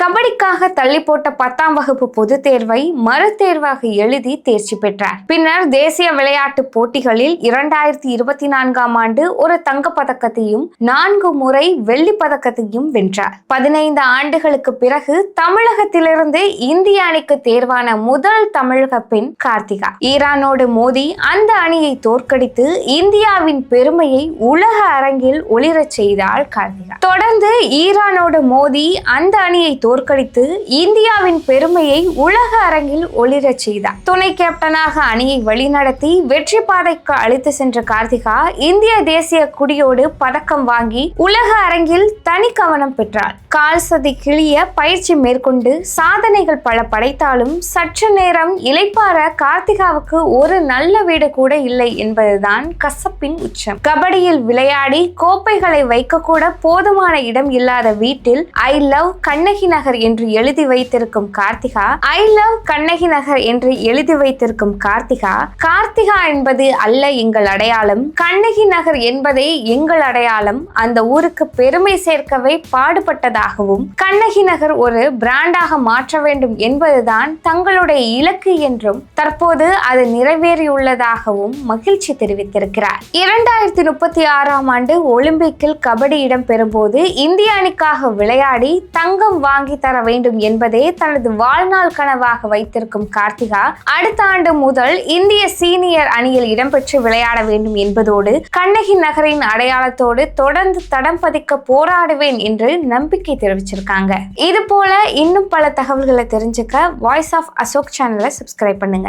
கபடிக்காக தள்ளி போட்ட 10ஆம் வகுப்பு பொதுத் தேர்வை மறுதேர்வாக எழுதி தேர்ச்சி பெற்றார். பின்னர் தேசிய விளையாட்டுப் போட்டிகளில் 2024ஆம் ஆண்டு ஒரு தங்கப்பதக்கத்தையும் 4 முறை வெள்ளிப் பதக்கத்தையும் வென்றார். 15 ஆண்டுகளுக்கு பிறகு தமிழகத்திலிருந்து இந்திய அணிக்கு தேர்வான முதல் தமிழக பெண் கார்த்திகா. ஈரானோடு மோதி அந்த அணியை தோற்கடித்து இந்தியாவின் பெருமையை உலக அரங்கில் ஒளிரச் செய்தாள் கார்த்திகா. தொடர்ந்து ஈரானோடு மோதி அந்த அணியை தோற்கடித்து இந்தியாவின் பெருமையை உலக அரங்கில் ஒளிரச் செய்தார். துணை கேப்டனாக அணியை வழிநடத்தி வெற்றி பாதைக்கு அழைத்து சென்ற கார்த்திகா இந்திய தேசிய கொடியோடு பதக்கம் வாங்கி உலக அரங்கில் தனி கவனம் பெற்றார். கால் சதி கிழிய பயிற்சி மேற்கொண்டு சாதனைகள் பல படைத்தாலும் சற்று நேரம் இளைப்பாற கார்த்திகாவுக்கு ஒரு நல்ல வீடு கூட இல்லை என்பதுதான் கசப்பின் உச்சம். கபடியில் விளையாடி கோப்பைகளை வைக்க கூட போதுமான இடம் இல்லாத வீட்டில் ஐ லவ் கண்ணகி நகர் என்று எழுதி வைத்திருக்கும் கார்த்திகா கார்த்திகா என்பது அல்ல எங்கள் அடையாளம், கண்ணகி நகர் என்பதே எங்கள் அடையாளம், அந்த ஊருக்கு பெருமை சேர்க்கவே பாடுபட்டதாகவும் கண்ணகி நகர் ஒரு பிராண்டாக மாற்ற வேண்டும் என்பதுதான் தங்களுடைய இலக்கு என்றும் தற்போது அது நிறைவேறியுள்ளதாகவும் மகிழ்ச்சி தெரிவித்திருக்கிறார். 2036ஆம் ஆண்டு ஒலிம்பிக்கில் கபடி இடம்பெறும் போது இந்திய அணிக்காக விளையாடி தங்கம் வாங்கி தர வேண்டும் என்பதே தனது வாழ்நாள் கனவாக வைத்திருக்கும் கார்த்திகா அடுத்த ஆண்டு முதல் இந்திய சீனியர் அணியில் இடம்பெற்று விளையாட வேண்டும் என்பதோடு கண்ணகி நகரின் அடையாளத்தோடு தொடர்ந்து தடம் பதிக்க போராடுவேன் என்று நம்பிக்கை தெரிவிச்சிருக்காங்க. இது போல இன்னும் பல தகவல்களை தெரிஞ்சுக்க வாய்ஸ் ஆஃப் அசோக் சேனலை சப்ஸ்கிரைப் பண்ணுங்க.